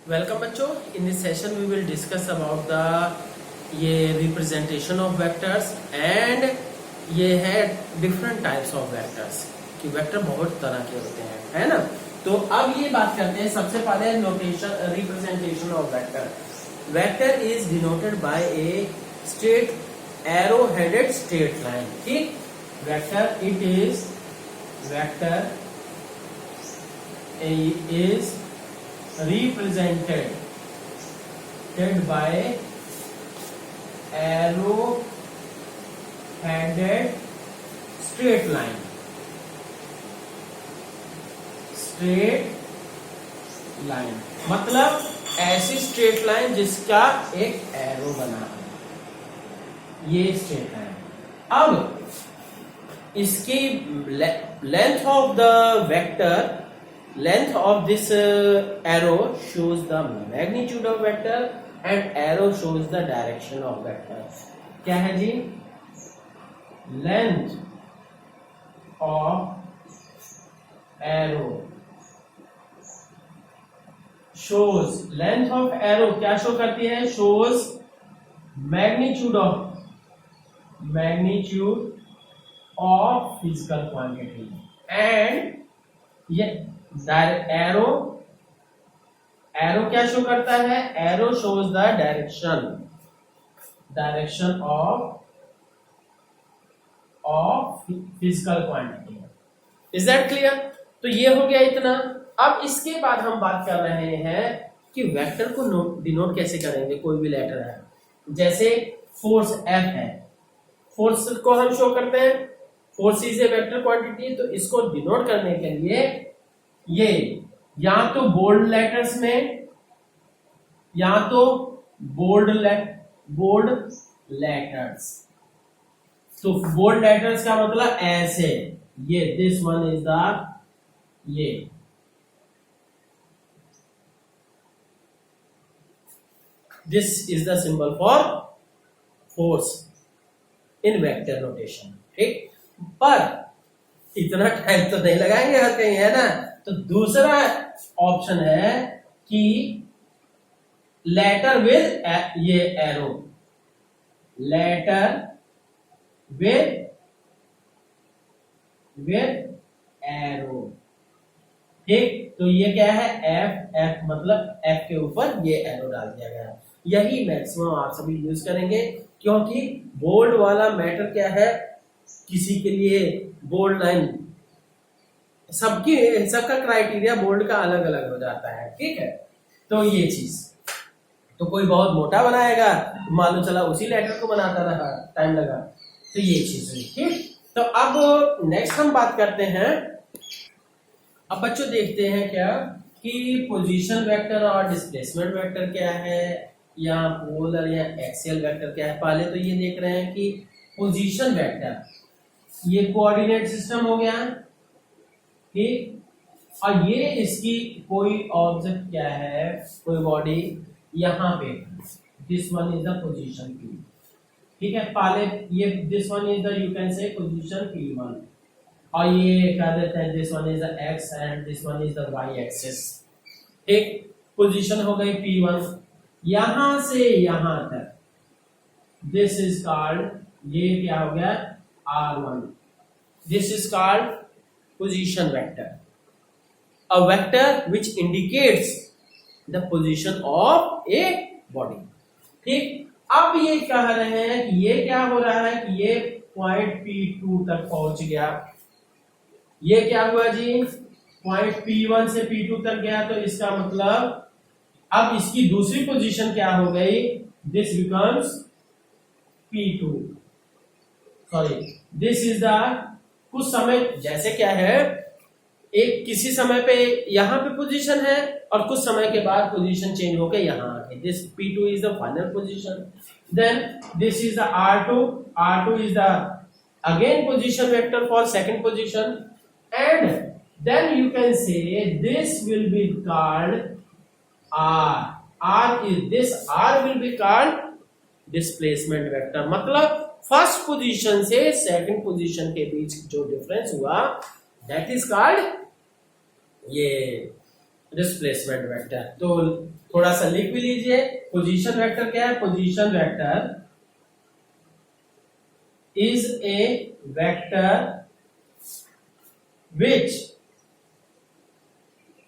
Welcome बच्चों, in this session we will discuss about the ये representation of vectors and ये है different types of vectors कि vector बहुत तरह के होते हैं, है ना। तो अब ये बात करते हैं, सबसे पहले notation representation of vector. Vector is denoted by a straight arrow headed straight line. ठीक, vector it is vector is represented by arrow headed straight line मतलब ऐसी स्ट्रेट लाइन जिसका एक एरो बना है, ये स्ट्रेट लाइन। अब इसकी length of the vector, length of this arrow shows the magnitude of vector and arrow shows the direction of vector। क्या है जी? length of arrow shows, length of arrow क्या शो करती है? shows magnitude of physical quantity and ये arrow क्या show करता है? Arrow shows the direction of physical quantity. Is that clear? तो ये हो गया इतना। अब इसके बाद हम बात कर रहे हैं कि वेक्टर को डिनोट कैसे करेंगे। कोई भी लेटर है, जैसे फोर्स एफ है, फोर्स को हम शो करते हैं, force is a vector quantity. तो इसको डिनोट करने के लिए ये या तो बोल्ड लेटर्स में या तो बोल्ड लेटर्स। तो बोल्ड लेटर्स का मतलब ऐसे, ये दिस वन इज द, ये this is the symbol for force in vector notation. ठीक, पर इतना टाइम तो नहीं लगाएंगे हर कहीं, है ना। तो दूसरा ऑप्शन है कि लेटर विद ये एरो, लेटर विद एरो। ठीक, तो ये क्या है? एफ मतलब एफ के ऊपर ये एरो डाल दिया गया। यही मैक्सिमम आप सभी यूज करेंगे, क्योंकि बोल्ड वाला मैटर क्या है, किसी के लिए बोल्ड लाइन, सबका क्राइटेरिया बोल्ड का अलग अलग हो जाता है। ठीक है, तो ये चीज, तो कोई बहुत मोटा बनाएगा, मालूम चला उसी लेटर को बनाता रहा, टाइम लगा, तो ये चीज है। ठीक, तो अब नेक्स्ट हम बात करते हैं। अब बच्चों देखते हैं क्या कि पोजीशन वेक्टर और डिस्प्लेसमेंट वेक्टर क्या है, या पोलर या एक्सियल वेक्टर क्या है। पहले तो ये देख रहे हैं कि पोजीशन वेक्टर, ये कोऑर्डिनेट सिस्टम हो गया, ठीक, और ये इसकी कोई ऑब्जेक्ट क्या है, कोई बॉडी यहां पे, this one is the position P। ठीक है, पहले ये this one is the, you can से पोजीशन P1, और ये क्या देते हैं, this one is the x and this one is the y axis. ठीक, पोजीशन हो गई P1, यहां से यहां तक, दिस इज कॉल्ड, ये क्या हो गया, R1। This is called position vector, a vector which indicates the position of a body। ठीक, अब ये कह रहे हैं कि ये क्या हो रहा है कि ये पॉइंट P2 तक पहुंच गया। ये क्या हुआ जी, पॉइंट P1 से P2 तक गया, तो इसका मतलब अब इसकी दूसरी पोजीशन क्या हो गई, this becomes P2, sorry this is the, कुछ समय जैसे क्या है, एक किसी समय पे यहां पे पोजीशन है और कुछ समय के बाद पोजीशन चेंज होकर यहां आ गई। This P2 is the final position, then this is the R2 is the again position vector for second position, and then you can say this will be called R will be called displacement vector. मतलब first position से second position के बीच जो difference हुआ, that is called ये displacement vector. तो थोड़ा सा लिख भी लीजिए। पोजीशन वेक्टर क्या है? Position vector is a vector which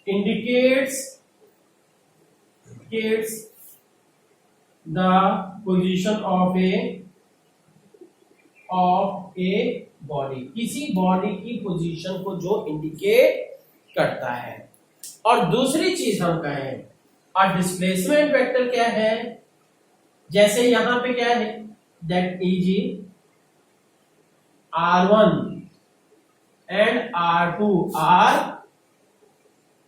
indicates the position of a body, किसी बॉडी की पोजीशन को जो इंडिकेट करता है। और दूसरी चीज हम कहें, और डिस्प्लेसमेंट वेक्टर क्या है? जैसे यहां पे क्या है, that is R1 and R2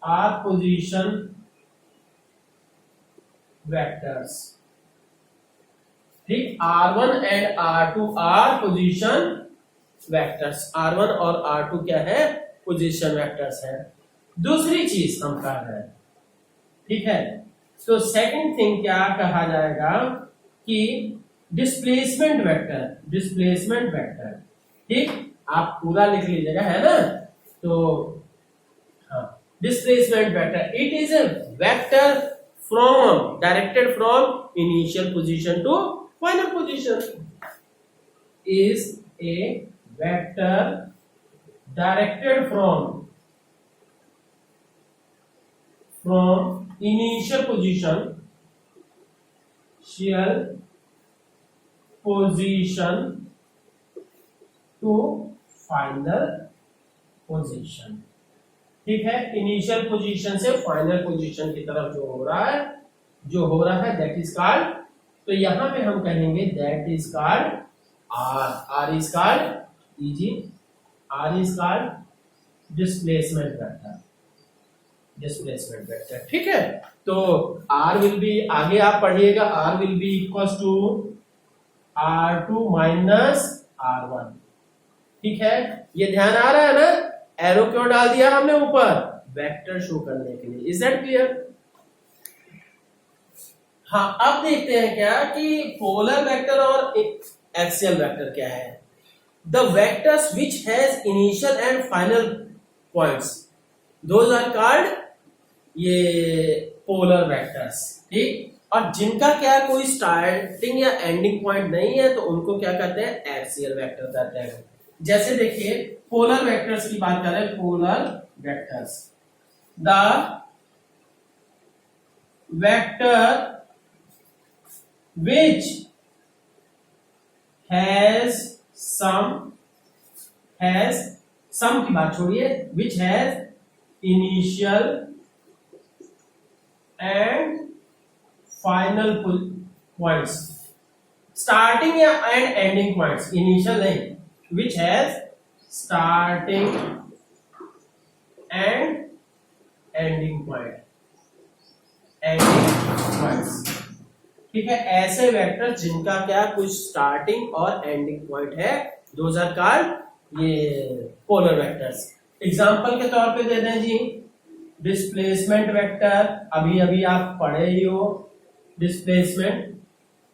are position vectors। ठीक, R1 and R2 are position vectors। R1 और R2 क्या है? पोजीशन वेक्टर्स है। दूसरी चीज हम कह रहे हैं, ठीक है। तो सेकंड थिंग क्या कहा जाएगा कि डिस्प्लेसमेंट वेक्टर, ठीक, आप पूरा लिख लीजिएगा, है ना। तो हाँ, displacement vector, it is a vector from directed from initial position to final position, is a vector directed from initial position to final position। ठीक है, इनिशियल पोजीशन से फाइनल पोजीशन की तरफ जो हो रहा है दैट इज कॉल्ड, तो यहां पे हम कहेंगे that is called R is called displacement vector. ठीक है, तो R विल बी, आगे आप पढ़िएगा, R will be equals to R2 minus R1। ठीक है, ये ध्यान आ रहा है ना? एरो क्यों डाल दिया हमने ऊपर? वेक्टर शो करने के लिए। Is that clear? हाँ, अब देखते हैं क्या कि पोलर वेक्टर और एक्सियल वेक्टर क्या है। The vectors which has initial and final points, those are called ये पोलर वेक्टर्स। ठीक, और जिनका क्या कोई स्टार्टिंग या एंडिंग पॉइंट नहीं है तो उनको क्या कहते हैं? एक्सियल वेक्टर कहते हैं। जैसे देखिए, पोलर वेक्टर्स की बात करें, polar vectors, the vector which has some की बात छोड़िए, which has initial and final points, starting या and ending points, initial नहीं, which has starting and ending points। ठीक है, ऐसे वेक्टर जिनका क्या कुछ स्टार्टिंग और एंडिंग पॉइंट है, दोज आर कॉल्ड ये पोलर वेक्टर्स। एग्जांपल के तौर पे दे दें जी, डिस्प्लेसमेंट वेक्टर, अभी आप पढ़े ही हो, डिस्प्लेसमेंट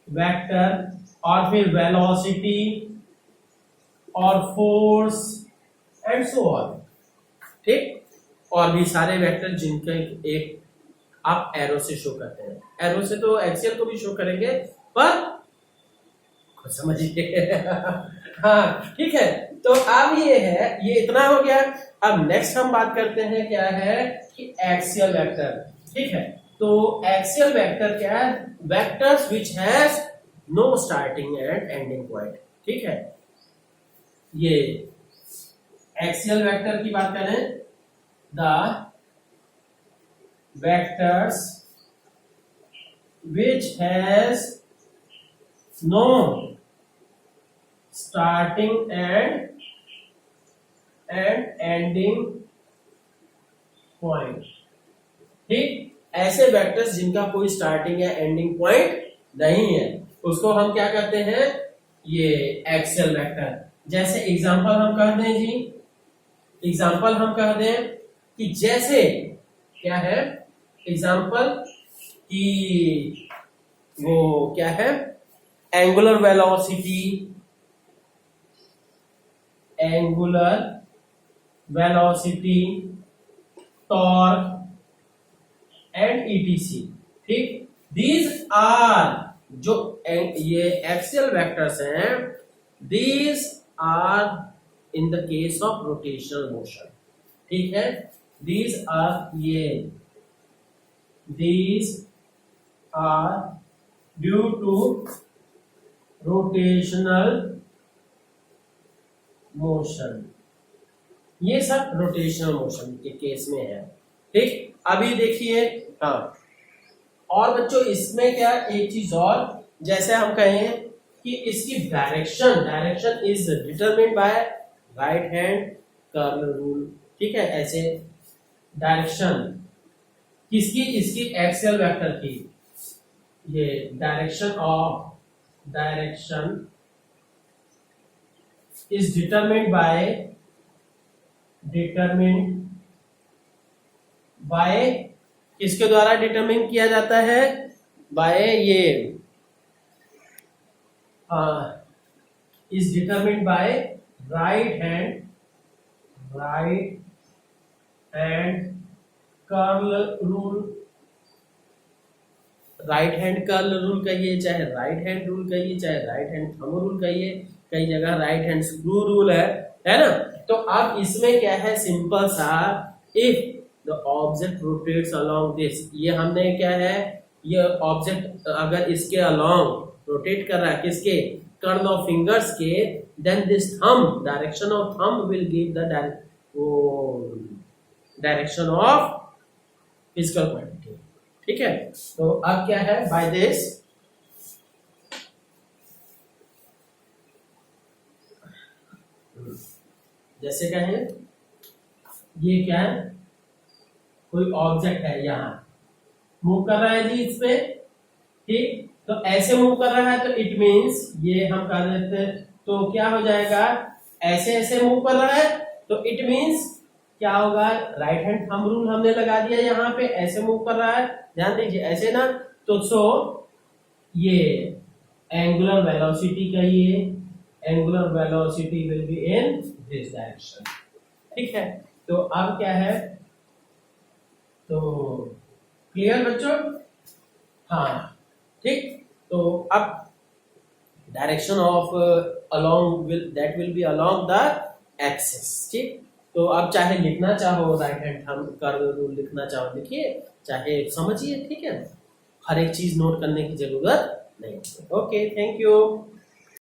वेक्टर, और फिर वेलोसिटी और फोर्स एंड सो ऑन। ठीक, और भी सारे वेक्टर जिनके एक आप एरो से शो करते हैं। एरो से तो एक्सियल को भी शो करेंगे, पर खुद समझिए। हाँ, ठीक है, तो अब ये है, ये इतना हो गया। अब नेक्स्ट हम बात करते हैं क्या है कि एक्सियल वेक्टर। ठीक है, तो एक्सियल वेक्टर क्या है? Vectors which has no starting and ending point. ठीक है, ये एक्सियल वेक्टर की बात करें, the vectors which has no starting and ending point। ठीक, ऐसे वेक्टर्स जिनका कोई स्टार्टिंग या एंडिंग पॉइंट नहीं है, उसको हम क्या कहते हैं? ये एक्सियल वेक्टर। जैसे एग्जांपल हम कह दें जी, एग्जांपल हम कह दें कि जैसे क्या है एग्जाम्पल कि वो क्या है, angular velocity, torque and etc. ठीक, दीज आर, जो ये एक्सियल वेक्टर्स हैं, these are in the case of rotational motion, ठीक है, दीज आर, ये these are due to rotational motion, ये सब रोटेशनल मोशन के केस में है। ठीक, अभी देखिए, हाँ, और बच्चों इसमें क्या एक चीज और, जैसे हम कहें कि इसकी direction is determined bye right hand curl rule, ठीक है, ऐसे डायरेक्शन किसकी, इसकी एक्सियल वेक्टर की, ये डायरेक्शन इज डिटरमिन्ड बाय किसके द्वारा डिटरमिन किया जाता है, बाय ये is determined bye right hand curl rule, right hand curl rule कहिए, चाहे राइट हैंड रूल कहिए, चाहे राइट हैंड थंब रूल कहिए, कई जगह राइट हैंड स्क्रू रूल है ना। तो अब इसमें क्या है, सिंपल सा, if the object rotates along this, ये हमने क्या है, ये ऑब्जेक्ट अगर इसके अलोंग रोटेट कर रहा है, किसके, कर्ल ऑफ फिंगर्स के, then this thumb, direction of thumb will give the direction of physical quantity, ठीक है। तो अब क्या है, बाय दिस जैसे कहें, ये क्या है, कोई ऑब्जेक्ट है, यहां मूव कर रहा है जी इस पे, ठीक, तो ऐसे मूव कर रहा है, तो इट मींस ये हम कर देते हैं, तो क्या हो जाएगा, ऐसे ऐसे मूव कर रहा है, तो इट मींस क्या होगा, राइट हैंड थंब रूल हमने लगा दिया, यहाँ पे ऐसे मूव कर रहा है, ध्यान दीजिए, ऐसे ना, तो सो ये एंगुलर वेलोसिटी कहिए, angular velocity will be in this direction, ठीक है। तो अब क्या है, तो क्लियर बच्चों, हाँ, ठीक, तो अब direction of along that will be along the axis, ठीक। तो अब चाहे लिखना चाहो right hand thumb curl rule लिखना चाहो लिखिए, चाहे समझिए, ठीक है, हर एक चीज नोट करने की जरूरत नहीं। Okay, thank you.